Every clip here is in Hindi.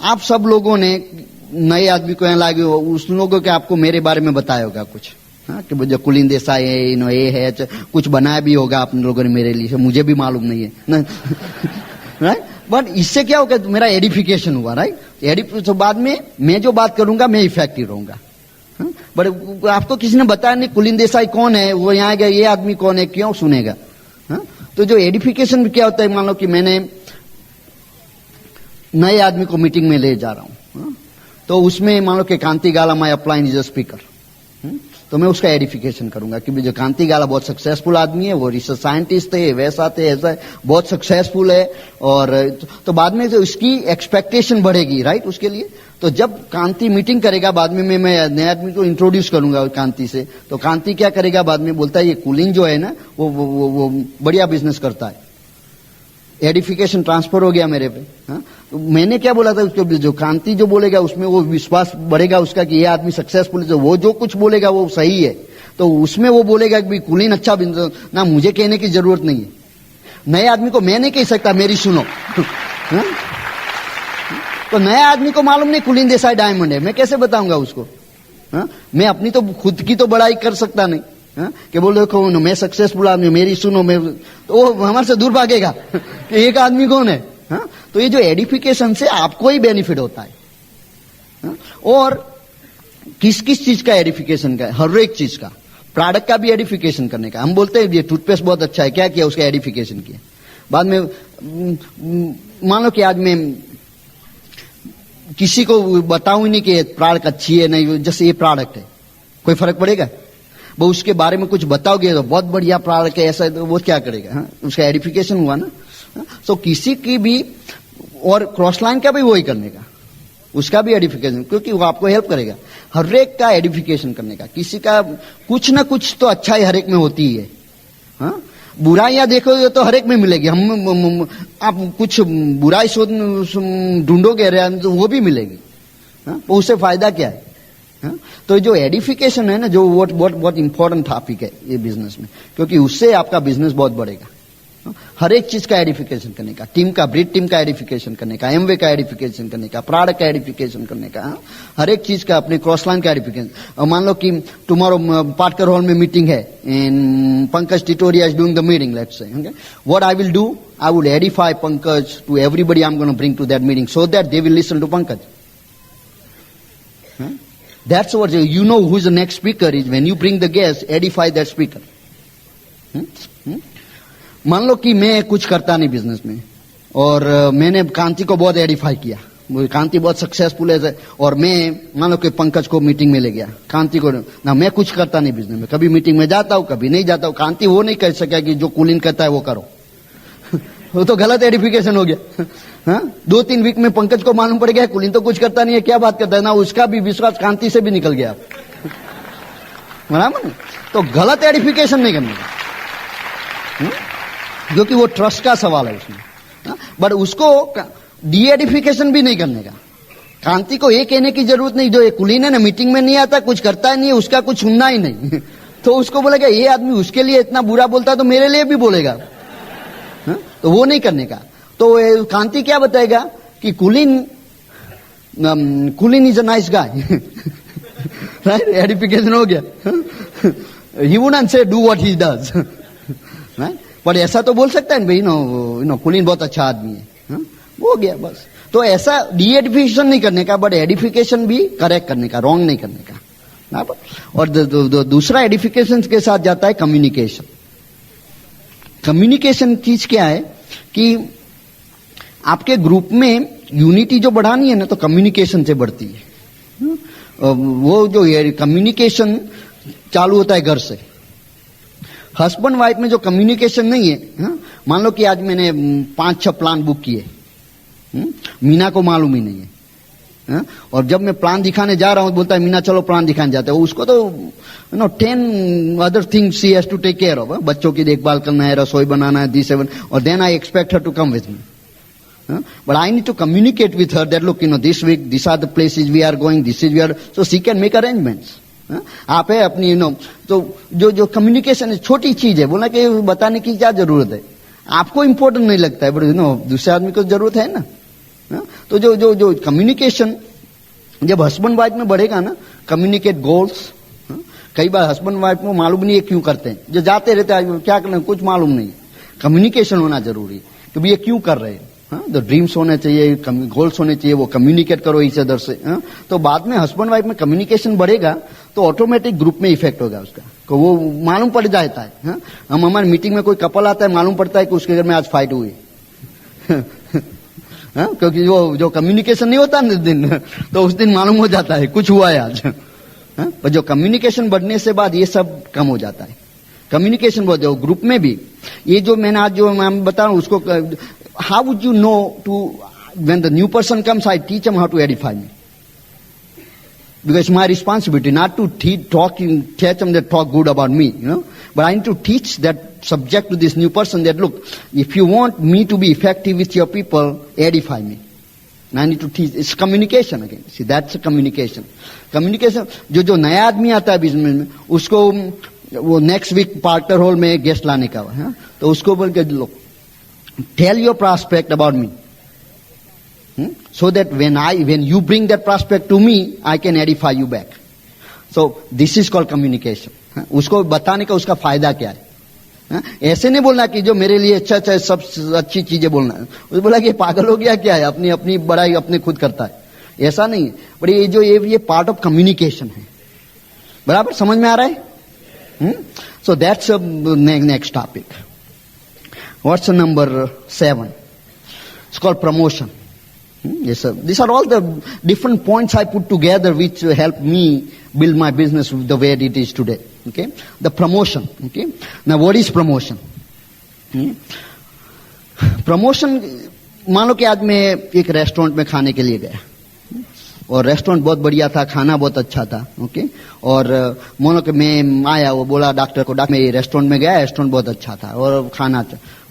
आप सब लोगों ने नए आदमी को यहाँ लागे हो, उस लोगों के आपको मेरे बारे में बताया होगा कुछ, हाँ, कि जो कुलीन देसाई है, ये है, कुछ बनाया भी होगा आप लोगों ने मेरे लिए, मुझे भी मालूम नहीं है राइट। बट इससे क्या होगा, मेरा एडिफिकेशन हुआ, राइट। तो बाद में मैं जो बात करूंगा मैं इफेक्टिव रहूंगा। बट आपको किसी ने बताया नहीं कुलीन देसाई कौन है, वो यहाँ गया, ये आदमी कौन है, क्यों सुनेगा। तो जो एडिफिकेशन क्या होता है, मान लो कि मैंने नए आदमी को मीटिंग में ले जा रहा हूं, तो उसमें मान लो कि कांति गाला माई अपलाइन इज अ स्पीकर, तो मैं उसका एडिफिकेशन करूंगा कि जो कांति गाला बहुत सक्सेसफुल आदमी है, वो रिसर्च साइंटिस्ट है, वैसा थे, ऐसा बहुत सक्सेसफुल है, और तो बाद में जो इसकी एक्सपेक्टेशन बढ़ेगी, राइट, उसके लिए। तो जब कांति मीटिंग करेगा, बाद में मैं नए आदमी को इंट्रोड्यूस करूंगा कांति से, तो कांति क्या करेगा, बाद में बोलता है ये कुलीन जो है ना वो बढ़िया बिजनेस करता है, एडिफिकेशन ट्रांसफर हो गया मेरे पे। तो मैंने क्या बोला था उसको, जो कांति जो बोलेगा उसमें वो विश्वास बढ़ेगा उसका कि ये आदमी सक्सेसफुल है, वो जो कुछ बोलेगा वो सही है, तो उसमें वो बोलेगा कि कुलीन अच्छा बिजनेस ना, मुझे कहने की जरूरत नहीं है। नए आदमी को मैं नहीं कह सकता मेरी सुनो तो नया आदमी को मालूम नहीं कुलीन देसाई डायमंड है, मैं कैसे बताऊंगा उसको। मैं अपनी तो खुद की तो बड़ाई कर सकता नहीं, कि बोल देखो मैं सक्सेसफुल आदमी, मेरी सुनो, मैं तो वो हमारे से दूर भागेगा कि एक आदमी कौन है। तो ये जो एडिफिकेशन से आपको ही बेनिफिट होता है। और किस किस चीज का एडिफिकेशन का है, हर एक चीज का, प्रोडक्ट का भी एडिफिकेशन करने का। हम बोलते हैं ये टूथपेस्ट बहुत अच्छा है, क्या किया, उसका एडिफिकेशन किया। बाद में मान लो कि आज मैं किसी को बताऊं ही नहीं कि प्रोडक्ट अच्छी है, नहीं, जैसे ये प्रोडक्ट है, कोई फर्क पड़ेगा? वो उसके बारे में कुछ बताओगे तो बहुत बढ़िया प्रोडक्ट है ऐसा, तो वो क्या करेगा, उसका एडिफिकेशन हुआ ना। सो किसी की भी, और क्रॉस लाइन का भी वही करने का, उसका भी एडिफिकेशन, क्योंकि वो आपको हेल्प करेगा हर एक का एडिफिकेशन करने का। किसी का कुछ ना कुछ तो अच्छाई हर एक में होती ही है, बुराइयां देखोगे तो हर एक में मिलेगी। हम आप कुछ बुराई ढूंढोगे तो वो भी मिलेगी, तो उससे फायदा क्या है। तो जो एडिफिकेशन है ना, जो बहुत इंपॉर्टेंट टॉपिक है ये बिजनेस में, क्योंकि उससे आपका बिजनेस बहुत बढ़ेगा। हर एक चीज का एडिफिकेशन करने का, टीम का, ब्रीड टीम का एडिफिकेशन करने का, एमवे का एडिफिकेशन करने का, प्रोडक्ट का एडिफिकेशन करने का, हर एक चीज का, अपने क्रॉस लाइन का एडिफिकेशन। मान लो कि टुमारो पाटकर हॉल में मीटिंग है, in Pankaj Titoria is doing the meeting, let's say, what I will do, I will edify Pankaj to everybody I am gonna bring to that meeting, so that they will listen to Pankaj. That's what you know who is the next speaker is when you bring the guest, edify that speaker. मान लो कि मैं कुछ करता नहीं बिजनेस में, और मैंने कांति को बहुत एडिफाई किया, कांति बहुत सक्सेसफुल है, और मैं मान लो कि पंकज को मीटिंग में ले गया, कांति को ना, मैं कुछ करता नहीं बिजनेस में, कभी मीटिंग में जाता हूं, कभी नहीं जाता हूं। कांति वो नहीं कह सका कि जो कुलीन कहता है वो करो वो तो गलत एडिफिकेशन हो गया। 2-3 वीक में पंकज को मालूम पड़ गया कुलीन तो कुछ करता नहीं है, क्या बात करता है ना, उसका भी विश्वास कांति से भी निकल गया बराबर। तो गलत एडिफिकेशन नहीं करने का, क्योंकि वो ट्रस्ट का सवाल है उसमें। बट उसको डी एडिफिकेशन भी नहीं करने का। कांति को ये कहने की जरूरत नहीं, जो ये कुलीन है ना, मीटिंग में नहीं आता, कुछ करता नहीं है, उसका कुछ सुनना ही नहीं तो उसको बोलेगा ये आदमी उसके लिए इतना बुरा बोलता तो मेरे लिए भी बोलेगा, तो वो नहीं करने का। तो कांति क्या बताएगा कि कुलीन is a nice guy, right, edification हो गया। ही wouldn't say do what he does, right, पर ऐसा तो बोल सकता है भाई, नो कुलीन बहुत अच्छा आदमी है, हो गया बस। तो ऐसा डी एडिफिकेशन नहीं करने का, बट एडिफिकेशन भी करेक्ट करने का, रॉन्ग नहीं करने का। और दूसरा एडिफिकेशन के साथ जाता है कम्युनिकेशन। कम्युनिकेशन चीज क्या है कि आपके ग्रुप में यूनिटी जो बढ़ानी है ना, तो कम्युनिकेशन से बढ़ती है। वो जो कम्युनिकेशन चालू होता है घर से। हस्बैंड वाइफ में जो कम्युनिकेशन नहीं है, मान लो कि आज मैंने 5-6 प्लान बुक किए, मीना को मालूम ही नहीं है, और जब मैं प्लान दिखाने जा रहा हूं बोलता है मीना चलो प्लान दिखाने जाते हैं, उसको तो 10 other things she has to take care of. बच्चों की देखभाल करना है, रसोई बनाना है, दिस सेवन, और then I expect her to come with me. But I need to communicate with her that look, this week these are the places we are going, this is we are, so she can make arrangements. आप है अपनी तो जो कम्युनिकेशन छोटी चीज है, बोला कि बताने की क्या जरूरत है, आपको इंपॉर्टेंट नहीं लगता है, बट दूसरे आदमी को जरूरत है ना। तो जो कम्युनिकेशन जब हस्बैंड वाइफ में बढ़ेगा ना, कम्युनिकेट गोल्स। कई बार हस्बैंड वाइफ को मालूम नहीं है क्यों करते हैं, जो जाते रहते हैं क्या करना कुछ मालूम नहीं। कम्युनिकेशन होना जरूरी है कि भैया क्यों कर रहे हैं। तो ड्रीम्स होने चाहिए, गोल्स होने चाहिए, वो कम्युनिकेट करो इस अदर से। तो बाद में हस्बैंड वाइफ में कम्युनिकेशन बढ़ेगा तो ऑटोमेटिक ग्रुप में इफेक्ट होगा उसका, तो वो मालूम पड़ जाता है। हम हमारी मीटिंग में कोई कपल आता है, मालूम पड़ता है कि उसके घर में आज फाइट हुई। क्योंकि जो कम्युनिकेशन नहीं होता ना दिन, तो उस दिन मालूम हो जाता है कुछ हुआ है आज। पर जो कम्युनिकेशन बढ़ने से बाद ये सब कम हो जाता है। कम्युनिकेशन बहुत हो ग्रुप में भी। ये जो मैंने आज जो मैं बता रहा हूं उसको, how would you know to when the new person comes, I teach him how to edify me, because it's my responsibility not to teach them that talk good about me, but I need to teach that subject to this new person that look, if you want me to be effective with your people, edify me. And I need to teach. It's communication again. See, that's a communication. Communication. जो नया आदमी आता है बिजनेस में, उसको वो नेक्स्ट वीक पार्टनर हॉल में गेस्ट लाने का है, तो उसको बोल के लो, tell your prospect about me, so that when you bring that prospect to me, I can edify you back. So this is called communication. उसको बताने का उसका फायदा क्या है। ऐसे नहीं बोलना कि जो मेरे लिए अच्छा सब अच्छी चीजें बोलना है। उसने बोला कि ये पागल हो गया क्या है, अपनी बड़ाई अपने खुद करता है, ऐसा नहीं है। पर ये पार्ट ऑफ कम्युनिकेशन है। बराबर समझ में आ रहा है। So that's next topic. What's number 7? It's called promotion. Yes, sir. These are all the different points I put together which help me build my business the way it is today. Okay, the promotion. Okay, now what is promotion? Promotion, मान लो कि आज मैं एक रेस्टोरेंट में खाने के लिए गया और रेस्टोरेंट बहुत बढ़िया था, खाना बहुत अच्छा था. ओके, और मानो कि मैं आया, वो बोला डॉक्टर को, डॉक्टर मैं रेस्टोरेंट में गया, रेस्टोरेंट बहुत अच्छा था और खाना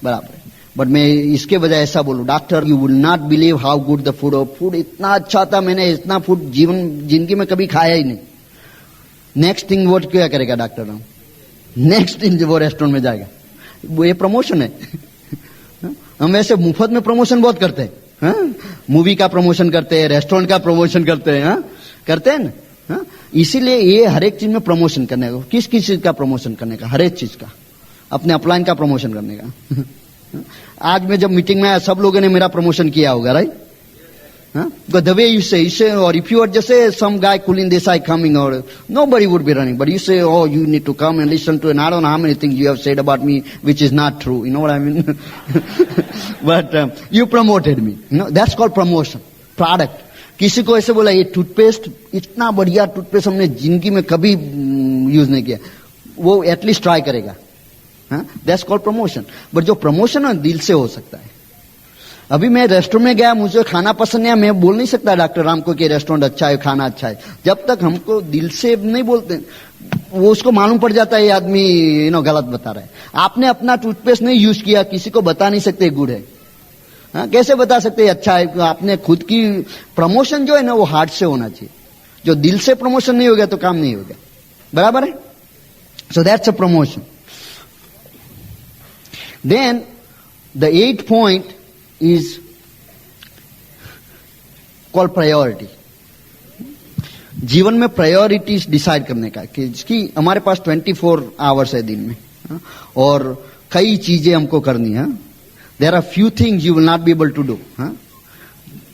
बराबर. बट मैं इसके बजाय ऐसा बोलूं, doctor you will not believe how good the food, food इतना अच्छा था, मैंने इतना फूड जिंदगी में कभी खाया ही नहीं. नेक्स्ट थिंग वो क्या करेगा डॉक्टर? नेक्स्ट थिंग वो रेस्टोरेंट में जाएगा. वो ये प्रमोशन है. हम ऐसे मुफ्त में प्रमोशन बहुत करते हैं. मूवी का प्रमोशन करते हैं, रेस्टोरेंट का प्रमोशन करते हैं. करते हैं ना. इसीलिए ये हर एक चीज में प्रमोशन करने का. किस किस चीज का प्रमोशन करने का? हर एक चीज का. अपने अपलाइन का प्रमोशन करने का. आज मैं जब मीटिंग में आया, सब लोगों ने मेरा प्रमोशन किया होगा, right? Because the way you say, or if you are just say some guy cooling this eye coming, or nobody would be running. But you say, oh, you need to come and listen to, and I don't know how many things you have said about me, which is not true. You know what I mean? But you promoted me. That's called promotion. Product. किसी को ऐसे बोला, ये टूथपेस्ट इतना बढ़िया टूथपेस्ट हमने जिंदगी में कभी यूज नहीं किया, वो एटलीस्ट ट्राई करेगा. That's called promotion. But जो प्रमोशन है दिल से हो सकता है. अभी मैं रेस्टोरेंट में गया, मुझे खाना पसंद नहीं, मैं बोल नहीं सकता डॉक्टर राम को कि रेस्टोरेंट अच्छा है, खाना अच्छा है. जब तक हमको दिल से नहीं बोलते, वो उसको मालूम पड़ जाता है ये आदमी गलत बता रहा है. आपने अपना टूथपेस्ट नहीं यूज किया, किसी को बता नहीं सकते गुड है. कैसे बता सकते अच्छा है? आपने खुद की प्रमोशन जो है ना, वो हार्ट से होना चाहिए. जो दिल से प्रमोशन नहीं होगा तो काम नहीं होगा. बराबर है? So that's a promotion. Then the 8th point is called priority. जीवन में प्रायोरिटीज डिसाइड करने का, कि हमारे पास 24 आवर्स है दिन में और कई चीजें हमको करनी है. There are few things you will not be able to do.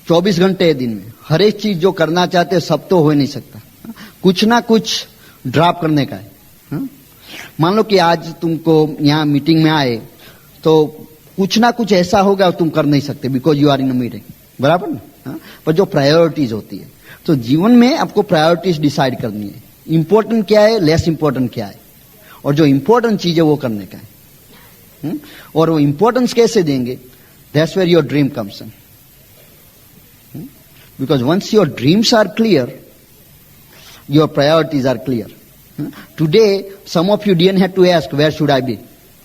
24 घंटे है दिन में. हर एक चीज जो करना चाहते सब तो हो नहीं सकता. कुछ ना कुछ ड्रॉप करने का है. मान लो कि आज तुमको यहाँ मीटिंग में आए तो कुछ ना कुछ ऐसा होगा तुम कर नहीं सकते, because you are in a meeting. बराबर ना? पर जो प्रायोरिटीज होती है, तो जीवन में आपको प्रायोरिटीज डिसाइड करनी है. इंपॉर्टेंट क्या है, लेस इंपॉर्टेंट क्या है, और जो इंपॉर्टेंट चीज है वो करने का है. और वो इंपॉर्टेंस कैसे देंगे? That's where your dream comes in. Because once your dreams are clear, your priorities are clear. Today some of you didn't have to ask where should I be.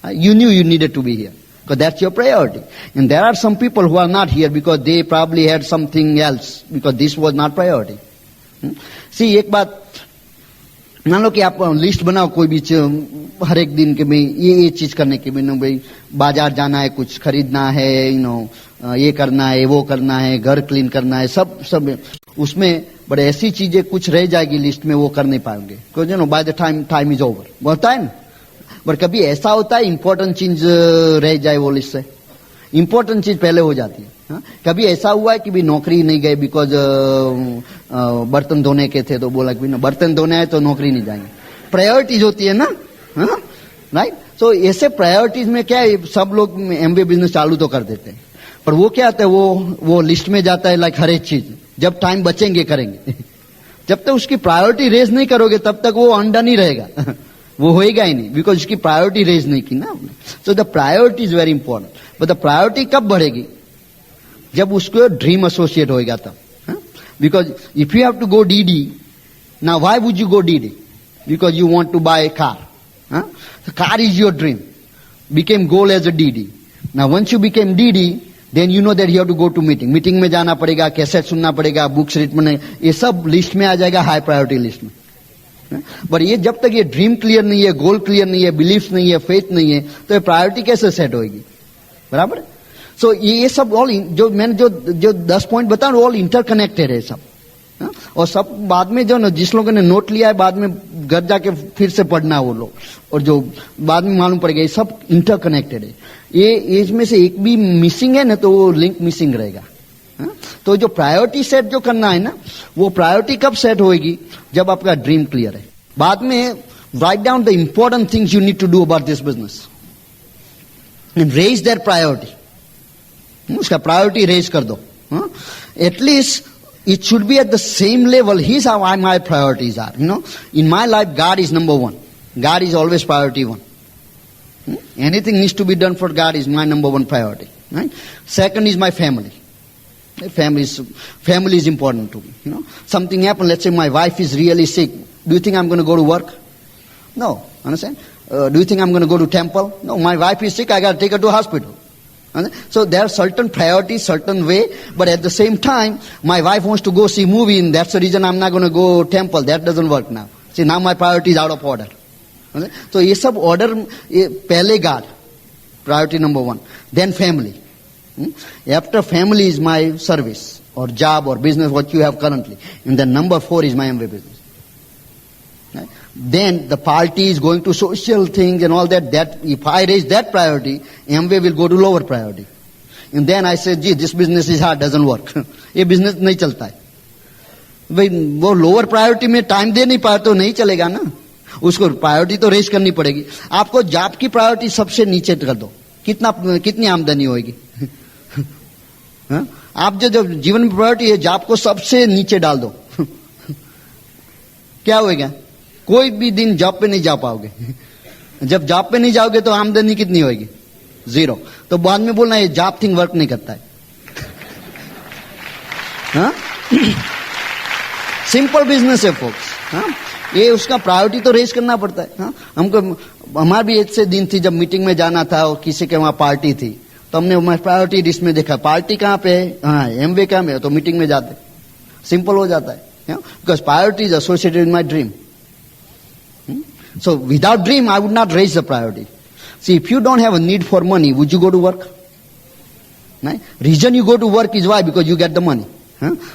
You knew you needed to be here because that's your priority. And there are some people who are not here because they probably had something else, because this was not priority. See, एक बात मान लो कि आप लिस्ट बनाओ कोई भी हर एक दिन के भाई ये चीज करने की, भाई बाजार जाना है, कुछ खरीदना है, ये करना है, वो करना है, घर क्लीन करना है, सब उसमें बड़े ऐसी चीजें कुछ रह जाएगी लिस्ट में, वो कर नहीं पाएंगे क्योंकि by the time is over, होता है ना। बट कभी ऐसा होता है इंपॉर्टेंट चीज रह जाए वो लिस्ट से, इंपॉर्टेंट चीज पहले हो जाती है। हाँ? कभी ऐसा हुआ है कि भी नौकरी नहीं गए बिकॉज बर्तन धोने के थे, तो बोला कि बर्तन धोने आए तो नौकरी नहीं जाएंगे। प्रायोरिटीज होती है ना, राइट। तो ऐसे प्रायोरिटीज में क्या है, सब लोग एमबीए बिजनेस चालू तो कर देते हैं, पर वो क्या आता है, वो लिस्ट में जाता है लाइक हर एक चीज, जब टाइम बचेंगे करेंगे। जब तक उसकी प्रायोरिटी रेज नहीं करोगे तब तक वो अनडन ही रहेगा। वो होएगा ही नहीं, बिकॉज उसकी प्रायोरिटी रेज नहीं की ना आपने। So the priority is very important. But the priority कब बढ़ेगी, जब उसको ड्रीम एसोसिएट होएगा तब। Because if you have to go DD, now why would you go DD? Because you want to buy a car. The car is your dream. Became goal as a DD. Now once you became DD, then you know that you have to go to meeting. Meeting में जाना पड़ेगा, कैसेट सुनना पड़ेगा, बुक्स रीड में, ये सब लिस्ट में आ जाएगा, हाई प्रायोरिटी लिस्ट में। पर ये जब तक ये ड्रीम क्लियर नहीं है, गोल क्लियर नहीं है, बिलीफ नहीं है, फेथ नहीं है, तो ये प्रायोरिटी कैसे सेट होगी? बराबर। सो ये सब ऑल जो मैंने जो 10 पॉइंट बता रहा हूं, ऑल इंटरकनेक्टेड है सब। और सब बाद में जो जिस लोगों ने नोट लिया है, बाद में घर जाके फिर से पढ़ना है वो लोग, और जो बाद में मालूम पड़ेगा, ये सब इंटरकनेक्टेड है। ये एज में से एक भी मिसिंग है ना, तो वो लिंक मिसिंग रहेगा। तो जो प्रायोरिटी सेट जो करना है ना, वो प्रायोरिटी कब सेट होएगी, जब आपका ड्रीम क्लियर है। बाद में write down the important things you need to do about this business and raise their priority. उसका प्रायोरिटी रेज कर दो। At least it should be at the same level. Here's how my priorities are. In my life, God is number one. God is always priority one. Anything needs to be done for God is my number one priority. Right? Second is my family. Family is important to me. Something happened. Let's say my wife is really sick. Do you think I'm going to go to work? No. Understand? Do you think I'm going to go to temple? No. My wife is sick. I got to take her to hospital. So there are certain priorities, certain way, but at the same time, my wife wants to go see movie, and that's the reason I'm not going to go temple. That doesn't work now. See, now my priority is out of order. So ये सब order, पहले God, priority number one. Then family. After family is my service or job or business, what you have currently. And then number 4 is my MBA business. Then the party is going to social things and all that. That if I raise that priority, MBA will go to lower priority. And then I say, gee, this business is hard, doesn't work. ये business नहीं चलता है। भाई वो lower priority में टाइम दे नहीं पाए तो नहीं चलेगा ना। उसको प्रायोरिटी तो रेज करनी पड़ेगी। आपको जॉब की प्रायोरिटी सबसे नीचे कर दो, कितनी आमदनी होगी? आप जो जीवन में प्रायोरिटी है, जॉब को सबसे नीचे डाल दो। क्या होगा? कोई भी दिन जॉब पे नहीं जा पाओगे। जब जॉब पे नहीं जाओगे तो आमदनी कितनी होगी? 0। तो बाद में बोलना ये जॉब थिंग वर्क नहीं करता है। सिंपल बिजनेस है फोक्स। ये उसका प्रायोरिटी तो रेज करना पड़ता है। हमको हमारे भी ऐसे दिन थी जब मीटिंग में जाना था और किसी के वहां पार्टी थी, तो हमने हमारी प्रायोरिटी लिस्ट में देखा पार्टी कहाँ पे है, एमवे कहाँ में है, तो मीटिंग में जाते। सिंपल हो जाता है, because priority is associated with my dream. So without dream, I would not raise the priority. See, if you don't have a need for money, would you go to work? Right? Reason you go to work is why? Because you get the money.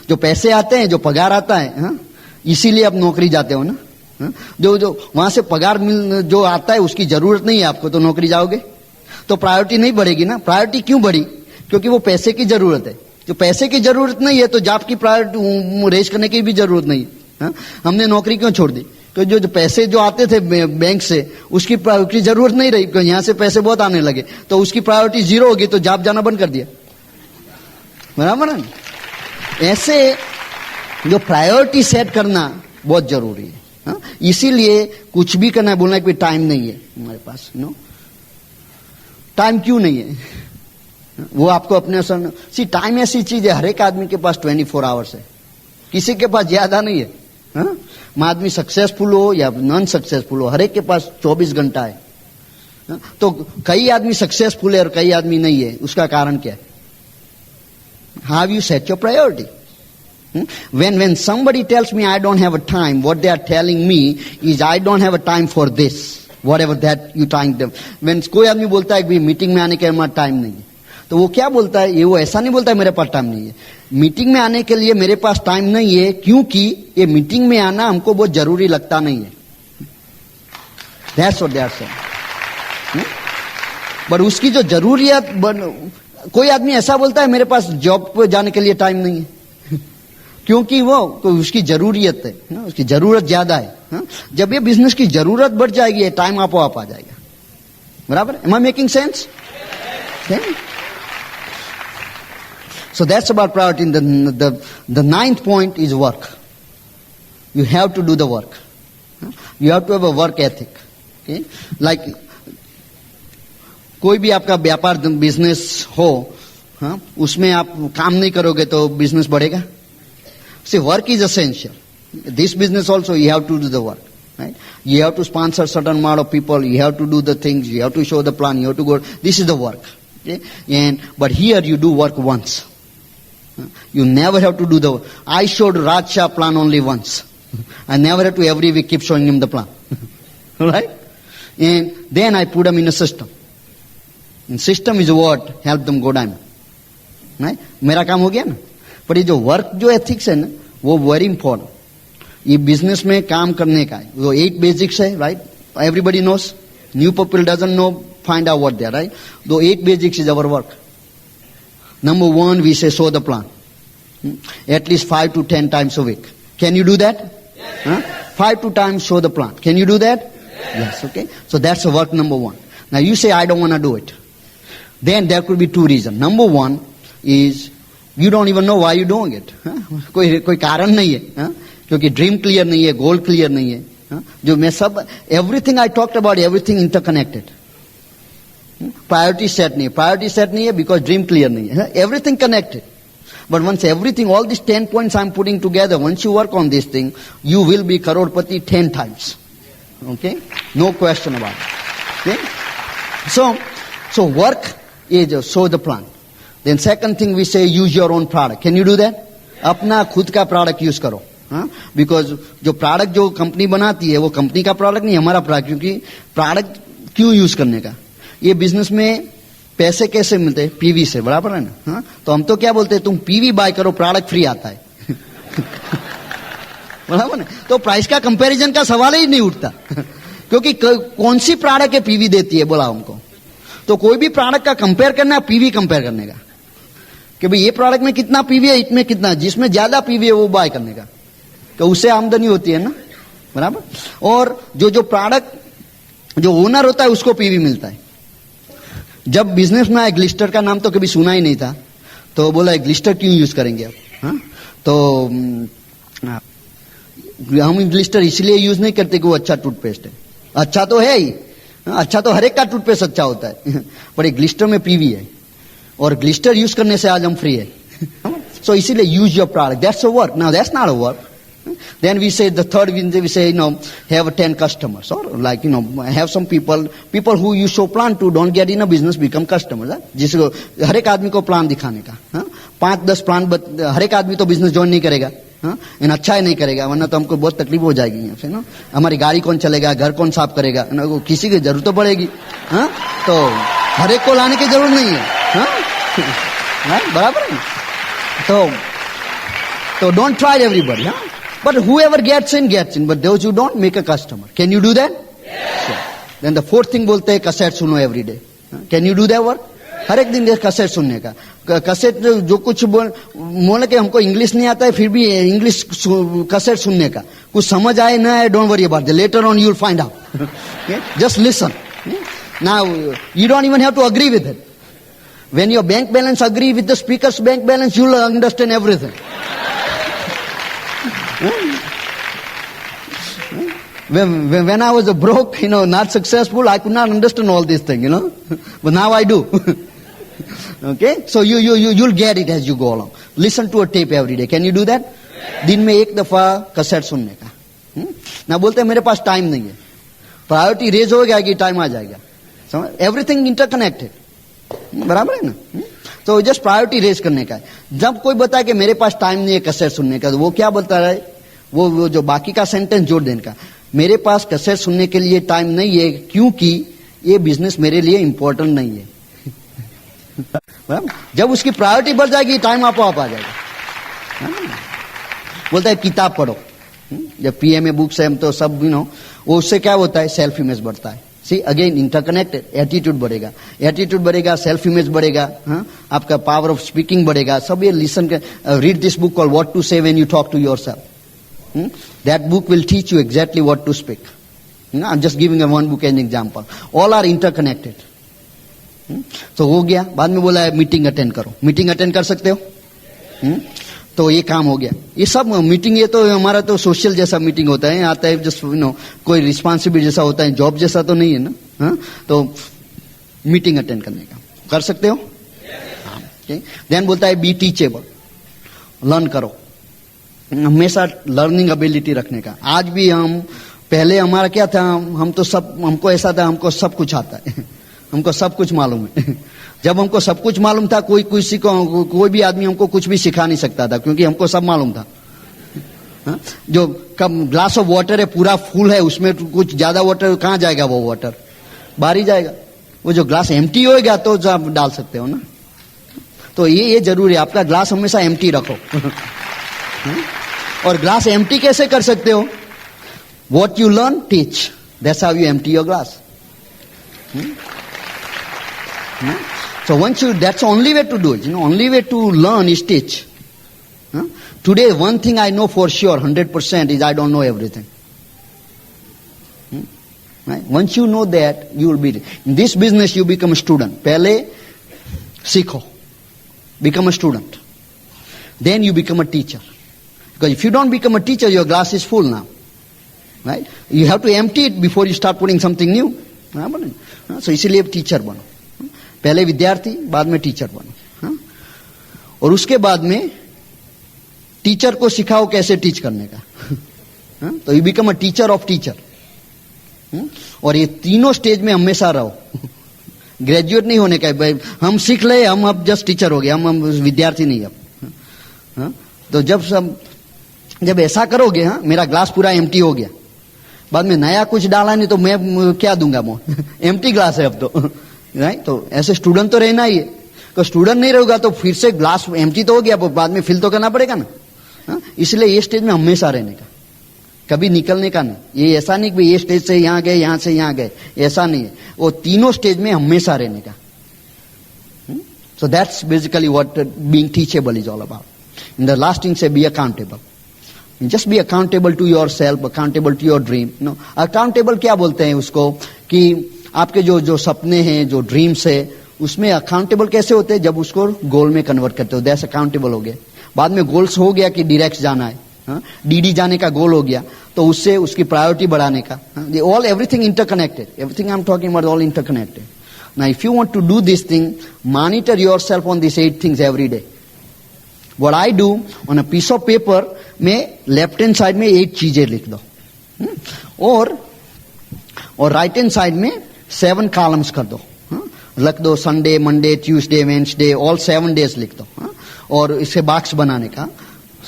जो पैसे आते हैं, जो पगार आता है, इसीलिए आप नौकरी जाते हो ना. जो वहां से पगार जो आता है उसकी जरूरत नहीं है आपको, तो नौकरी जाओगे तो प्रायोरिटी नहीं बढ़ेगी ना. प्रायोरिटी क्यों बढ़ी? क्योंकि वो पैसे की जरूरत है. जो पैसे की जरूरत नहीं है तो जॉब की प्रायोरिटी रेज करने की भी जरूरत नहीं है. हमने नौकरी क्यों छोड़ दी? तो जो पैसे जो आते थे बैंक से उसकी प्रायोरिटी जरूरत नहीं रही, क्योंकि यहां से पैसे बहुत आने लगे, तो उसकी प्रायोरिटी 0 होगी, तो जॉब जाना बंद कर दिया. बराबर है. ऐसे जो प्रायोरिटी सेट करना बहुत जरूरी है. इसीलिए कुछ भी करना है, बोलना कि टाइम नहीं है हमारे पास. टाइम क्यों नहीं है? वो आपको अपने टाइम ऐसी चीज है, हर एक आदमी के पास 24 आवर्स है, किसी के पास ज्यादा नहीं है. आदमी सक्सेसफुल हो या नॉन सक्सेसफुल हो, हर एक के पास 24 घंटा है. तो कई आदमी सक्सेसफुल है और कई आदमी नहीं है. उसका कारण क्या है? How you set your priority. When somebody tells me I don't have a time, what they are telling me is I don't have a time for this, whatever that you trying to. When कोई आदमी बोलता है कि मीटिंग में आने के लिए टाइम नहीं है, तो वो क्या बोलता है? ये वो ऐसा नहीं बोलता है मेरे पास टाइम नहीं है. मीटिंग में आने के लिए मेरे पास टाइम नहीं है क्योंकि ये मीटिंग में आना हमको बहुत जरूरी लगता नहीं है. That's what they are saying. But उसकी जो जरूरियत, कोई आदमी ऐसा बोलता है मेरे पास जॉब पे जाने के लिए टाइम नहीं है क्योंकि वो उसकी जरूरियत है ना, उसकी जरूरत ज्यादा है. जब ये बिजनेस की जरूरत बढ़ जाएगी, टाइम आपो आप आ जाएगा. बराबर? Am I making sense? Okay. So that's about priority. The ninth point is work. You have to do the work. You have to have a work ethic. Okay? Like कोई भी आपका व्यापार बिजनेस हो, उसमें आप काम नहीं करोगे तो बिजनेस बढ़ेगा. See, work is essential. This business also you have to do the work, right? You have to sponsor certain amount of people. You have to do the things. You have to show the plan. You have to go. This is the work. Okay? But here you do work once. You never have to do the work. I showed Raj Shah plan only once. I never have to every week keep showing him the plan. Right? And then I put them in a system. And system is what help them go diamond. Right? मेरा काम हो गया ना. पर ये जो वर्क जो एथिक्स है ना, वो वेरी इंपॉर्टेंट. ये बिजनेस में काम करने का है. वो 8 बेसिक्स है, right? Everybody knows. New people doesn't know, find out what they are, right? Though 8 basics is our work. Number 1, we say show the plan. At least 5 to 10 times a week. Can you do that? Yes. 5 to 10 times show the plan. Can you do that? Yes. Okay. So that's the work number 1. Now you say I don't want to do it. Then there could be 2 reasons. Number 1 is you don't even know why you're doing it. कोई कारण नहीं है, क्योंकि ड्रीम क्लियर नहीं है, गोल क्लियर नहीं है. जो मैं सब everything I talked about, everything interconnected. Priority set नहीं है बिकॉज ड्रीम क्लियर नहीं है. Everything connected. But once everything, all this 10 points I am putting together, once you work on this thing, you will be करोड़पति 10 times. Okay? No question about it. Okay? So work is show the plan. Then second thing we say, use your own product. Can you do that? अपना खुद का प्रोडक्ट यूज करो. बिकॉज जो प्रोडक्ट जो कंपनी बनाती है वो कंपनी का प्रोडक्ट नहीं, हमारा प्रोडक्ट. क्योंकि प्रोडक्ट क्यों यूज करने का? ये बिजनेस में पैसे कैसे मिलते हैं? पीवी से. बराबर है ना? तो हम तो क्या बोलते हैं, तुम पीवी बाय करो, प्रोडक्ट फ्री आता है. बराबर ना? तो प्राइस का कंपैरिजन का सवाल ही नहीं उठता. क्योंकि कौन सी प्रोडक्ट है पीवी देती है, बोला हमको. तो कोई भी प्रोडक्ट का कंपेयर करना है, पीवी कंपेयर करने का कि भाई ये प्रोडक्ट में कितना पीवी है, इसमें कितना, जिसमें ज्यादा पीवी है वो बाय करने का, तो उससे आमदनी होती है ना. बराबर? और जो प्रोडक्ट जो ओनर होता है उसको पीवी मिलता है. जब बिजनेस में आया, ग्लिस्टर का नाम तो कभी सुना ही नहीं था, तो बोला ग्लिस्टर क्यों यूज करेंगे आप? तो हम ग्लिस्टर इसलिए यूज नहीं करते कि वो अच्छा टूथपेस्ट है. अच्छा तो है ही, अच्छा तो हर एक का टूथपेस्ट अच्छा होता है. पर एक ग्लिस्टर में पीवी है और ग्लिस्टर यूज करने से आज हम फ्री है. सो इसीलिए use your product. That's a work. Now that's not a work. Then we say the third, we say, have 10 customers, or like, have some people who you show plan to, don't get in a business, become customers. जिसको हर एक आदमी को प्लान दिखाने का, 5-10 प्लान, हर एक आदमी तो बिजनेस ज्वाइन नहीं करेगा. अच्छा ही नहीं करेगा, वरना तो हमको बहुत तकलीफ हो जाएगी यहाँ से. हमारी गाड़ी कौन चलेगा, घर कौन साफ करेगा, किसी की जरूरत तो पड़ेगी. तो हर एक को लाने की जरूरत नहीं है. बराबर है? तो don't try everybody. But whoever gets in, but those who don't, make a customer. Can you do that? Yes. Sure. Then the fourth thing बोलते हैं कैसेट सुनो every day. Can you do that work? हर एक दिन कैसेट सुनने का. कैसेट जो कुछ बोले कि हमको इंग्लिश नहीं आता है, फिर भी इंग्लिश कैसेट सुनने का. कुछ समझ आए ना आए, don't worry about it. Later on you will find out. Okay? Just listen. Now you don't even have to agree with it. When your bank balance agree with the speaker's bank balance, you will understand everything. When I was broke, not successful, I could not understand all these things, but now I do. Okay, so you'll get it as you go along. Listen to a tape every day. Can you do that? दिन में एक दफा कैसेट सुनने का. ना बोलते मेरे पास टाइम नहीं है. प्रायोरिटी रेज हो जाएगी, टाइम आ जाएगा. समझ? Everything interconnected. बराबर है ना? तो जस्ट प्रायोरिटी रेज करने का है। जब कोई बताए कि मेरे पास टाइम नहीं है कैसेट सुनने का, तो वो क्या बोलता है, वो जो बाकी का सेंटेंस जोड़ देने का, मेरे पास कैसेट सुनने के लिए टाइम नहीं है क्योंकि ये बिजनेस मेरे लिए इंपॉर्टेंट नहीं है। जब उसकी प्रायोरिटी बढ़ जाएगी टाइम आप आ जाएगा। बोलता है किताब पढ़ो, जब पीएमए बुक्स है हम तो सब वो उससे क्या होता है, सेल्फ इमेज बढ़ता है। सी अगेन इंटरकनेक्टेड, एटीट्यूड बढ़ेगा, एटीट्यूड बढ़ेगा, सेल्फ इमेज बढ़ेगा, आपका पावर ऑफ स्पीकिंग बढ़ेगा। सब ये लिसन कर, read this book called what to say when you talk to yourself. That book will teach you exactly what to speak. I am just giving one book an example, all are interconnected. तो हो गया। बाद में बोला है मीटिंग अटेंड करो, मीटिंग अटेंड कर सकते हो, तो ये काम हो गया। ये सब मीटिंग, ये तो हमारा तो सोशल जैसा मीटिंग होता है, आता है जस्ट कोई रिस्पॉन्सिबिलिटी जैसा होता है, जॉब जैसा तो नहीं है ना। तो मीटिंग अटेंड करने का कर सकते हो। देन बोलता है बी टीचेबल, लर्न करो, हमेशा लर्निंग एबिलिटी रखने का। आज भी हम, पहले हमारा क्या था, हम तो सब, हमको ऐसा था हमको सब कुछ आता है, हमको सब कुछ मालूम है। जब हमको सब कुछ मालूम था, कोई किसी को, कोई भी आदमी हमको कुछ भी सिखा नहीं सकता था, क्योंकि हमको सब मालूम था। जो कम ग्लास ऑफ वाटर है पूरा फुल है, उसमें कुछ ज्यादा वाटर कहाँ जाएगा, वो वाटर बाहर ही जाएगा। वो जो ग्लास एम्प्टी होएगा तो आप डाल सकते हो ना। तो ये जरूरी है, आपका ग्लास हमेशा एम्प्टी रखो। और ग्लास एम्प्टी कैसे कर सकते हो, what you learn teach, that's how you empty your glass. So once you, that's the only way to do it. Only way to learn is teach. Today, one thing I know for sure, 100% is I don't know everything. Right? Once you know that, you will be, in this business you become a student. पहले सीखो, become a student. Then you become a teacher. Because if you don't become a teacher, your glass is full now. Right? You have to empty it before you start putting something new. So इसीलिए टीचर बनो। पहले विद्यार्थी, बाद में टीचर बनो। और उसके बाद में टीचर को सिखाओ कैसे टीच करने का। तो you become a teacher of teacher. और ये तीनों स्टेज में हमेशा रहो। ग्रेजुएट नहीं होने का, भाई हम सीख ले, हम अब जस्ट टीचर हो गए, हम विद्यार्थी नहीं अब। तो जब ऐसा करोगे, मेरा ग्लास पूरा एम्प्टी हो गया, बाद में नया कुछ डाला नहीं तो मैं क्या दूंगा, एम्प्टी ग्लास है अब तो। राइट? तो ऐसे स्टूडेंट तो रहना ही है। तो स्टूडेंट नहीं रहेगा तो फिर से ग्लास एम्प्टी तो हो गया, बाद में फिल तो करना पड़ेगा ना। इसलिए ये स्टेज में हमेशा रहने का, कभी निकलने का नहीं। ये ऐसा नहीं कि ये स्टेज से यहां गए, यहां से यहां गए, ऐसा नहीं है। वो तीनों स्टेज में हमेशा रहने का। So that's basically what being teachable is all about. In the lasting say be accountable. Just be accountable to your self, accountable to your dream. Accountable क्या बोलते हैं उसको, कि आपके जो सपने हैं, जो ड्रीम्स है, उसमें अकाउंटेबल कैसे होते हैं, जब उसको गोल में कन्वर्ट करते हो, दैट्स अकाउंटेबल हो गया। बाद में गोल्स हो गया कि डायरेक्ट जाना है, डीडी जाने का गोल हो गया, तो उससे उसकी प्रायोरिटी बढ़ाने का। All everything interconnected, everything I am talking about all interconnected. Now if you want to do this thing, monitor yourself on this 8 things every day. What I do, on a piece of paper में लेफ्ट हैंड साइड में 8 चीजें लिख दो, और राइट हैंड साइड में 7 कॉलम्स कर दो। लिख दो Sunday, Monday, Tuesday, Wednesday, all 7 days लिख दो। और इसे बॉक्स बनाने का,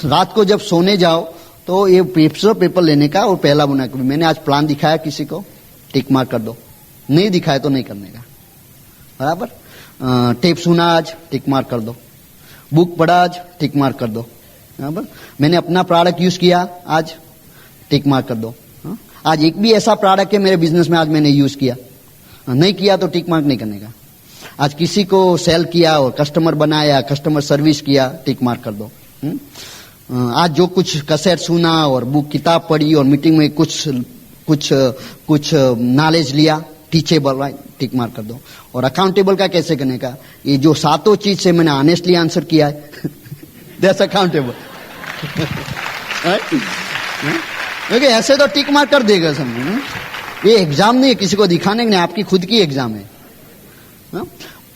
रात को जब सोने जाओ तो ये पेपर लेने का और पहला बना के, मैंने आज प्लान दिखाया किसी को, टिक मार्क कर दो, नहीं दिखाया तो नहीं करने का, बराबर। टेप सुना आज, टिक मार्क कर दो। बुक पढ़ा आज, टिक मार्क कर दो, बराबर। मैंने अपना प्रोडक्ट यूज किया आज, टिक मार्क कर दो। आज एक भी ऐसा प्रोडक्ट है मेरे बिजनेस में आज मैंने यूज किया, नहीं किया तो टिक मार्क नहीं करने का। आज किसी को सेल किया और कस्टमर बनाया, कस्टमर सर्विस किया, टिक मार्क कर दो। आज जो कुछ कैसेट सुना और बुक किताब पढ़ी और मीटिंग में कुछ नॉलेज लिया, टीचेबल, राइट, टिक मार्क कर दो। और अकाउंटेबल का कैसे करने का, ये जो 7 चीज से मैंने ऑनेस्टली आंसर किया है, दैट्स अकाउंटेबल। क्योंकि ऐसे तो टिक मार्क कर देगा समझ। ये एग्जाम नहीं है किसी को दिखाने की, नहीं, आपकी खुद की एग्जाम है।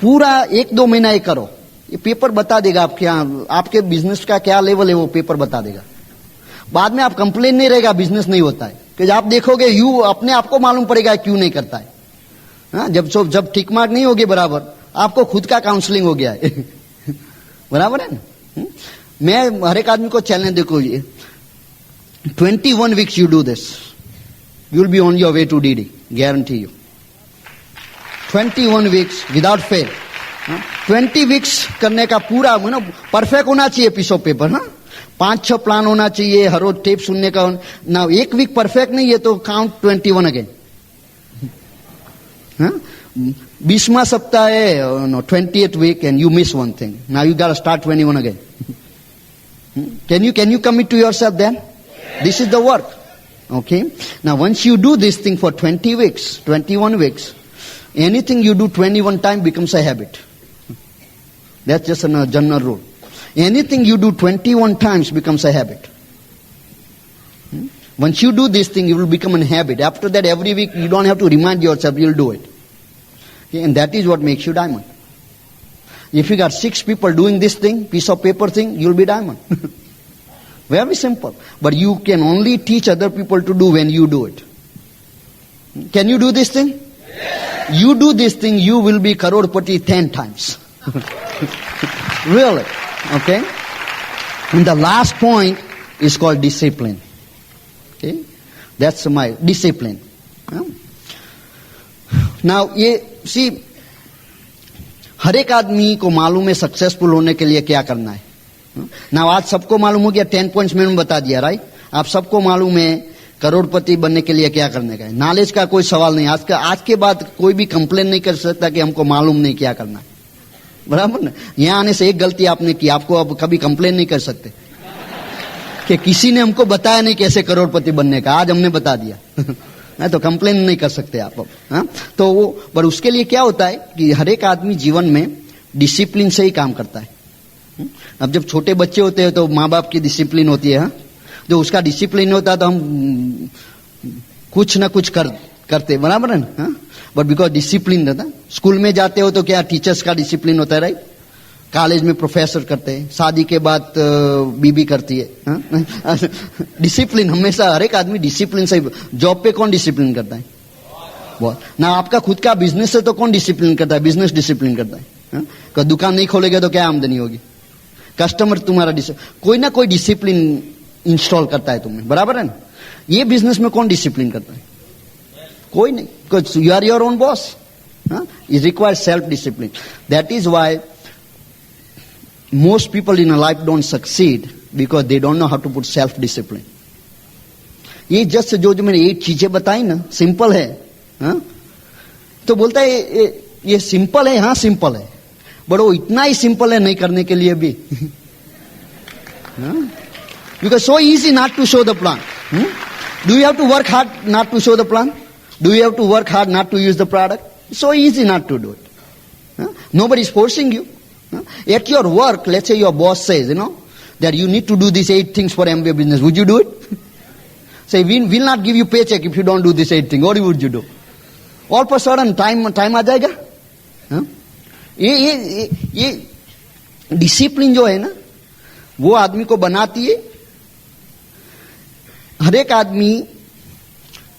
पूरा 1-2 महीना ये करो, ये पेपर बता देगा आपके बिजनेस का क्या लेवल है, वो पेपर बता देगा। बाद में आप कंप्लेन नहीं रहेगा बिजनेस नहीं होता है, कि आप देखोगे अपने आप को मालूम पड़ेगा क्यों नहीं करता है। जब टिक मार्क नहीं होगी बराबर, आपको खुद का काउंसलिंग हो गया है। बराबर है ना? मैं हर एक आदमी को चैलेंज देखो, ये 21 weeks you do this, you will be on your way to DD, guarantee you. 21 weeks without fail. 20 weeks करने का पूरा परफेक्ट होना चाहिए पीस ऑफ पेपर. 5-6 प्लान होना चाहिए, हर रोज टेप सुनने का ना. एक वीक परफेक्ट नहीं है तो काउंट 21 अगेन. 20वां सप्ताह है, 20th week and you miss one thing. Now you got to start 21 again. Can you commit to yourself then? This is the work. Okay. Now once you do this thing for 20 weeks, 21 weeks, anything you do 21 times becomes a habit. That's just a general rule. Anything you do 21 times becomes a habit. Once you do this thing, it will become a habit. After that, every week you don't have to remind yourself, you'll do it. Okay? And that is what makes you diamond. If you got 6 people doing this thing, piece of paper thing, you'll be diamond. Very simple. But you can only teach other people to do when you do it. Can you do this thing? Yes. You do this thing, you will be Karodpati 10 times. Really. Okay? And the last point is called discipline. Okay? That's my discipline. Now, see, हर एक आदमी को मालूम है सक्सेसफुल होने के लिए क्या करना है. ना आज सबको मालूम हो गया, 10 पॉइंट्स मैंने बता दिया, राइट. आप सबको मालूम है करोड़पति बनने के लिए क्या करने का है. नॉलेज का कोई सवाल नहीं. आज के बाद कोई भी कंप्लेन नहीं कर सकता कि हमको मालूम नहीं क्या करना है. बराबर ना. यहां आने से एक गलती आपने की, आपको अब कभी कंप्लेन नहीं कर सकते कि किसी ने हमको बताया नहीं कैसे करोड़पति बनने का. आज हमने बता दिया. तो कंप्लेन नहीं कर सकते आप अब. तो वो, पर उसके लिए क्या होता है कि हर एक आदमी जीवन में डिसिप्लिन से ही काम करता है. अब जब छोटे बच्चे होते हैं तो माँ बाप की डिसिप्लिन होती है. जो उसका डिसिप्लिन होता है तो हम कुछ ना कुछ करते, बराबर है ना. बट बिकॉज डिसिप्लिन रहता. स्कूल में जाते हो तो क्या टीचर्स का डिसिप्लिन होता है, राइट. कॉलेज में प्रोफेसर करते हैं, शादी के बाद बीबी करती है. डिसिप्लिन हमेशा हर एक आदमी डिसिप्लिन से. जॉब पे कौन डिसिप्लिन करता है? बहुत ना. आपका खुद का बिजनेस है तो कौन डिसिप्लिन करता है? बिजनेस डिसिप्लिन करता है. दुकान नहीं खोलेगा तो क्या आमदनी होगी? कस्टमर तुम्हारा कोई ना कोई डिसिप्लिन इंस्टॉल करता है तुम्हें, बराबर है ना. ये बिजनेस में कौन डिसिप्लिन करता है? कोई नहीं. Because you are your own boss. It requires self discipline. That is why most people in a life don't succeed because they don't know how to put self discipline. ये जस्ट जो मैंने 8 चीजें बताई ना, सिंपल है. तो बोलता है ये सिंपल है. हाँ सिंपल है, बट वो इतना ही सिंपल है नहीं करने के लिए भी. Because so easy not to show the plan. Do you have to work hard not to show the plan? Do you have to work hard not to use the product? So easy not to do it. Nobody is forcing you. At your work, let's say your boss says, that you need to do these 8 things for MBA business. Would you do it? Say, we will not give you paycheck if you don't do these 8 things. What would you do? All of a sudden, time आ जाएगा. ये डिसिप्लिन जो है ना, वो आदमी को बनाती है. हर एक आदमी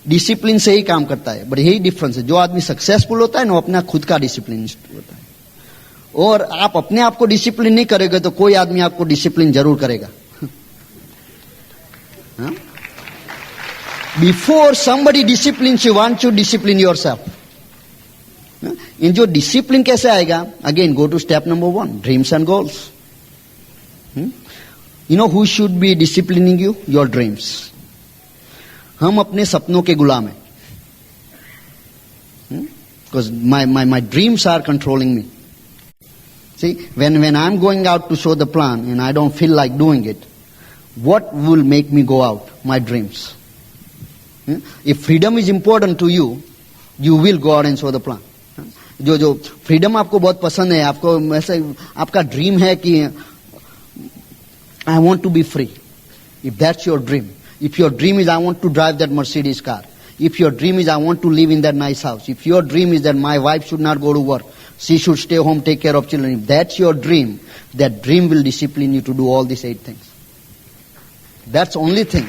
डिसिप्लिन से ही काम करता है. बट यही डिफरेंस है. जो आदमी सक्सेसफुल होता है ना, वो अपना खुद का डिसिप्लिन होता है. और आप अपने आप को डिसिप्लिन नहीं करेंगे तो कोई आदमी आपको डिसिप्लिन जरूर करेगा. Before somebody discipline you want to discipline yourself. इन जो डिसिप्लिन कैसे आएगा? Again go to step number 1, dreams and goals. You know who should be disciplining you? Your dreams. हम अपने सपनों के गुलाम हैं. Because my dreams are controlling me. See, when I'm going out to show the plan and I don't feel like doing it, what will make me go out? My dreams. If freedom is important to you, you will go out and show the plan. जो freedom आपको बहुत पसंद है, आपको ऐसे आपका dream है कि I want to be free. If that's your dream, if your dream is I want to drive that Mercedes car, if your dream is I want to live in that nice house, if your dream is that my wife should not go to work, she should stay home, take care of children. If that's your dream, that dream will discipline you to do all these 8 things. That's the only thing.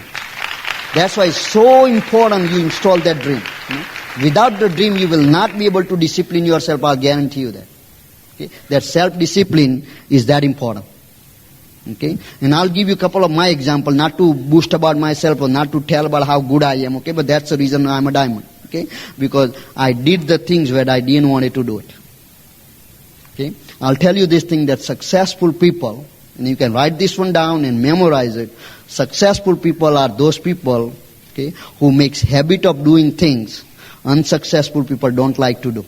That's why it's so important you install that dream. Without the dream, you will not be able to discipline yourself. I'll guarantee you that. Okay? That self-discipline is that important. Okay, and I'll give you a couple of my example, not to boast about myself or not to tell about how good I am. Okay, but that's the reason I'm a diamond. Okay, because I did the things where I didn't want to do it. Okay, I'll tell you this thing, that successful people, and you can write this one down and memorize it. Successful people are those people, okay, who makes habit of doing things unsuccessful people don't like to do.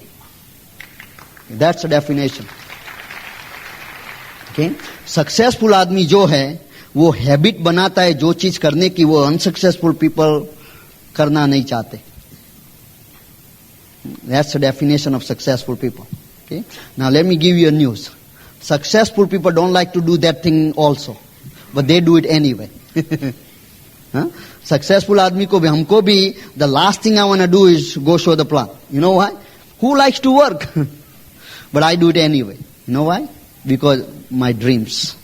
That's the definition. Okay? Successful आदमी जो है वो हैबिट बनाता है जो चीज करने की वो अनसक्सेसफुल पीपल करना नहीं चाहते. That's the definition of successful people. Okay? Now let me give you a news. Successful people don't like to do that thing also, but they do it anyway. huh? Successful आदमी को भी हमको भी the last thing I want to do is go show the plan. You know why? Who likes to work? But I do it anyway. You know why? Because my dreams.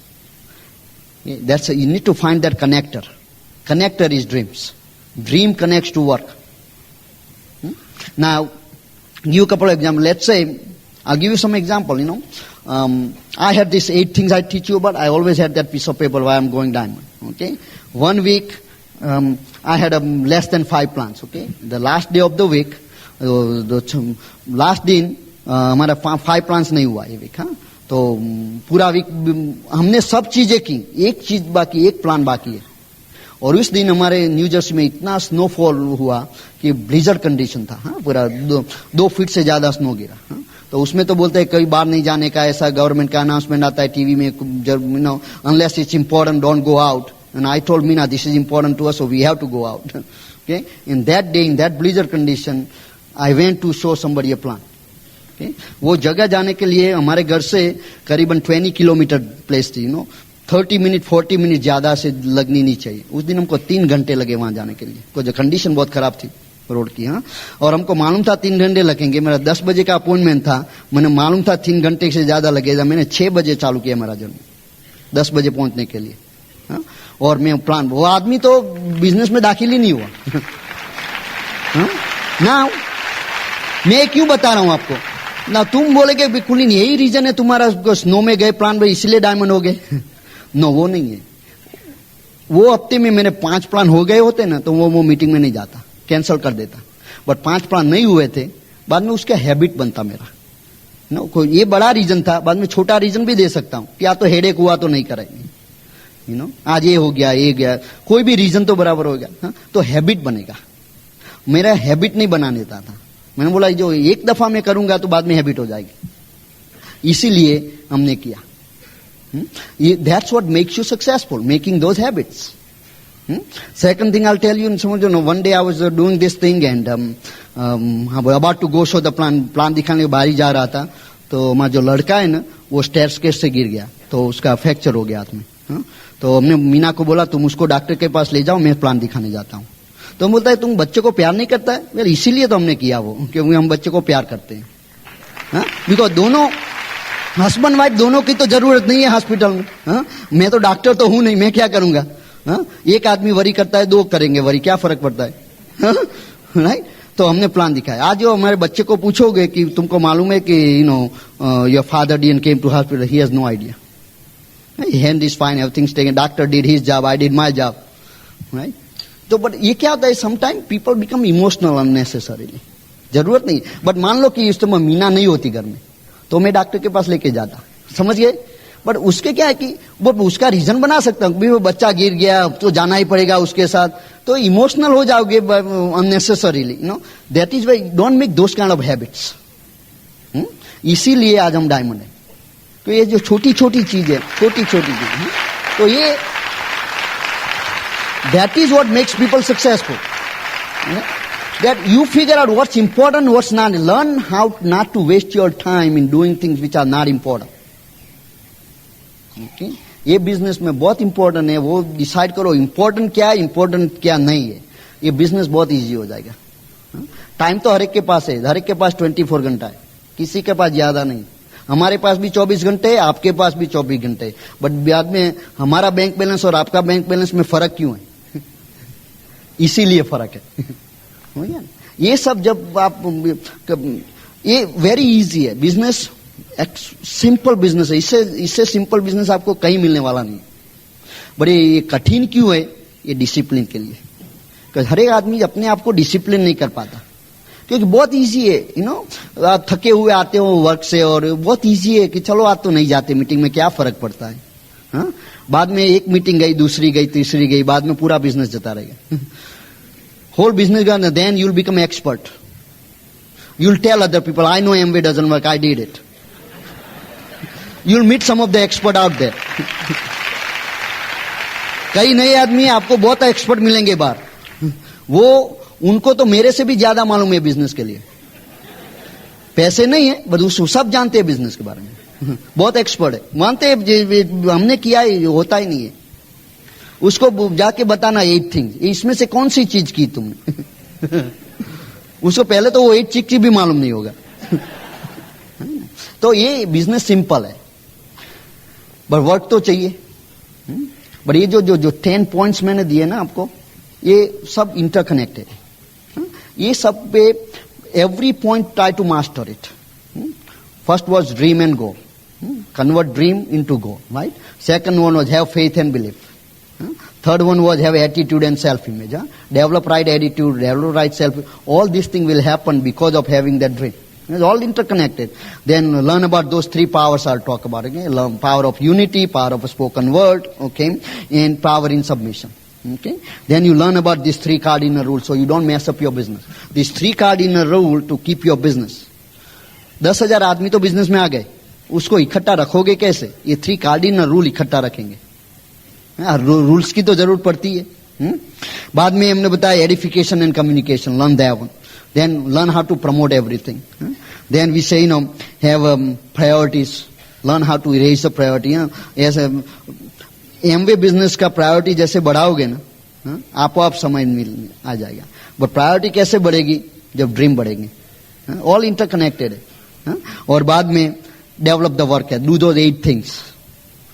You need to find that connector. Connector is dreams. Dream connects to work. Now, give you a couple of examples. Let's say, I'll give you some example, I had these 8 things I teach you about. I always had that piece of paper why I'm going diamond. Okay? 1 week, I had less than 5 plants. Okay? The last day of the week, the last दिन हमारा 5 plants नहीं हुआ ये वीक. हाँ, तो पूरा वीक हमने सब चीजें की, एक चीज बाकी, एक प्लान बाकी है. और उस दिन हमारे न्यू जर्सी में इतना स्नोफॉल हुआ कि ब्लिजर्ड कंडीशन था. हाँ, पूरा 2 फीट से ज्यादा स्नो गिरा. हाँ, तो उसमें तो बोलते हैं कई बार नहीं जाने का, ऐसा गवर्नमेंट का अनाउंसमेंट आता है टीवी में, unless it's important don't go out. And I told Meena this is important to us so we have to go out. Okay, in that day in that blizzard condition I went to show somebody a plan. वो जगह जाने के लिए हमारे घर से करीबन 20 किलोमीटर प्लेस थी. 30 मिनट 40 मिनट ज्यादा से लगनी नहीं चाहिए. उस दिन हमको 3 घंटे लगे वहां जाने के लिए, क्योंकि कंडीशन बहुत खराब थी रोड की. हाँ, और हमको मालूम था 3 घंटे लगेंगे. मेरा 10 बजे का अपॉइंटमेंट था, मैंने मालूम था 3 घंटे से ज्यादा लगेगा. मैंने 6 बजे चालू किया मेरा जर्नी, 10 बजे पहुंचने के लिए. हाँ, और मैं प्लान, वो आदमी तो बिजनेस में दाखिल ही नहीं हुआ. हाँ, ना मैं क्यों बता रहा हूं आपको ना, तुम बोलेगे बिल्कुल ही नहीं, यही रीजन है तुम्हारा स्नो में गए प्लान में इसलिए डायमंड हो गए. नो, वो नहीं है. वो हफ्ते में मेरे 5 प्लान हो गए होते ना तो वो मीटिंग में नहीं जाता, कैंसिल कर देता. बट 5 प्लान नहीं हुए थे, बाद में उसका हैबिट बनता मेरा. कोई ये बड़ा रीजन था, बाद में छोटा रीजन भी दे सकता हूं कि या तो हेडेक हुआ तो नहीं करेंगे. आज ये हो गया, ये गया, कोई भी रीजन तो बराबर हो गया. हाँ, तो हैबिट बनेगा. मेरा हैबिट नहीं बना देता था. मैंने बोला जो एक दफा मैं करूंगा तो बाद में हैबिट हो जाएगी, इसीलिए हमने किया. That's what makes you successful, making those habits. Second thing I tell you, समझो ना, one day I was doing this thing and about to go show the plan दिखाने बाहर ही जा रहा था. तो हमारा जो लड़का है ना वो स्टेयरकेस से गिर गया, तो उसका फ्रैक्चर हो गया हाथ में. तो हमने मीना को बोला तुम उसको डॉक्टर के पास ले जाओ, मैं प्लान दिखाने जाता हूं. तो बोलता है तुम बच्चे को प्यार नहीं करता है. वेल, इसीलिए तो हमने किया वो, क्योंकि हम बच्चे को प्यार करते हैं. बिकॉज दोनों हस्बैंड वाइफ दोनों की तो जरूरत नहीं है हॉस्पिटल में. मैं तो डॉक्टर तो हूं नहीं, मैं क्या करूंगा. एक आदमी वरी करता है, 2 करेंगे वरी, क्या फर्क पड़ता है. राइट. तो हमने प्लान दिखाया. आज जो हमारे बच्चे को पूछोगे कि तुमको मालूम है कि your father didn't came to hospital, he has no idea. Hand is fine, everything is taken, doctor did his job, I did my job. Right. तो बट ये क्या होता है, sometime people become emotional unnecessarily. जरूरत नहीं. बट मान लो कि इस समय मीना नहीं होती घर में तो मैं डॉक्टर के पास लेके जाता, समझ गए. बट उसके क्या है कि वो उसका रीजन बना सकता हूं, वो बच्चा गिर गया तो जाना ही पड़ेगा उसके साथ, तो इमोशनल हो जाओगे unnecessarily. That is why don't make those kind of habits. इसीलिए आज हम डायमंड है. तो ये जो छोटी छोटी चीजें, छोटी छोटी चीजें, तो ये that is what makes people successful. That you figure out what's important, what's not. Learn how not to waste your time in doing things which are not important. Okay? ये बिजनेस में बहुत इंपॉर्टेंट है, वो डिसाइड करो इंपॉर्टेंट क्या है, इंपॉर्टेंट क्या नहीं है. ये बिजनेस बहुत इजी हो जाएगा. टाइम तो हर एक के पास है, हर एक के पास 24 घंटा है, किसी के पास ज्यादा नहीं. हमारे पास भी 24 घंटे है, आपके पास भी 24 घंटे है. बट बाद में हमारा बैंक बैलेंस और आपका बैंक बैलेंस में फर्क क्यों है? इसीलिए फर्क है. ये सब जब आप, ये वेरी इजी है बिजनेस, सिंपल बिजनेस है. इससे सिंपल बिजनेस आपको कहीं मिलने वाला नहीं. बड़े ये कठिन क्यों है? ये डिसिप्लिन के लिए। क्योंकि हर एक आदमी अपने आप को डिसिप्लिन नहीं कर पाता, क्योंकि बहुत इजी है, आप थके हुए आते हो वर्क से और बहुत इजी है कि चलो आज तो नहीं जाते मीटिंग में, क्या फर्क पड़ता है। हाँ? बाद में एक मीटिंग गई, दूसरी गई, तीसरी गई, बाद में पूरा बिजनेस जता रहेगा। Whole business gone, then you will become expert. You will tell other people, I know Amway doesn't work, I did it. You will meet some of the expert out there. कई नए आदमी आपको बहुत एक्सपर्ट मिलेंगे बाहर, वो उनको तो मेरे से भी ज्यादा मालूम है बिजनेस के लिए। पैसे नहीं है, बस सब जानते हैं बिजनेस के बारे में, बहुत एक्सपर्ट है, मानते हैं हमने किया है, होता ही नहीं है। उसको जाके बताना 8 थिंग्स, इसमें से कौन सी चीज की तुमने। उसको पहले तो वो 8 चीज की भी मालूम नहीं होगा। तो ये बिजनेस सिंपल है, पर वर्क तो चाहिए। बट ये जो 10 पॉइंट्स मैंने दिए ना आपको, ये सब इंटरकनेक्टेड है। ये सब पे every point try to master it. First was dream and goal, convert dream into goal, right? Second one was have faith and belief. Third one was have attitude and self-image. Develop right attitude, develop right self. All these things will happen because of having that dream. It's all interconnected. Then learn about those 3 powers I'll talk about again. Learn power of unity, power of a spoken word, okay, and power in submission. Okay. Then you learn about these 3 cardinal rules so you don't mess up your business. These 3 cardinal rules to keep your business. 10,000 आदमी तो बिजनेस में आ गए, उसको इकट्ठा रखोगे कैसे? ये 3 कार्डिनल रूल इकट्ठा रखेंगे। रूल्स की तो जरूरत पड़ती है। बाद में हमने बताया edification and communication, learn that one. Then learn how to promote everything. Then we say have priorities, learn how to erase the priority. ऐसे एमवे बिजनेस का प्रायोरिटी जैसे बढ़ाओगे ना, आपको आप समझ मिल आ जाएगा। बट प्रायोरिटी कैसे बढ़ेगी? जब ड्रीम बढ़ेगी। ऑल इंटरकनेक्टेड है। और बाद में develop the work, do those 8 things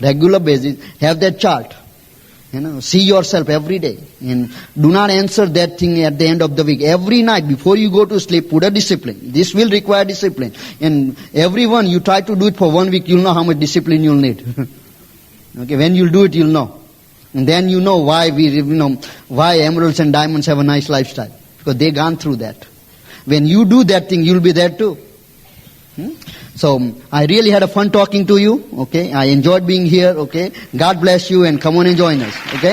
regular basis, have that chart, see yourself every day, and do not answer that thing at the end of the week. Every night before you go to sleep, put a discipline. This will require discipline, and everyone you try to do it for 1 week, you'll know how much discipline you'll need. Okay, when you'll do it, you'll know, and then you know why why emeralds and diamonds have a nice lifestyle, because they gone through that. When you do that thing, you'll be there too. So I really had a fun talking to you. Okay, I enjoyed being here. Okay, God bless you, and come on and join us. Okay.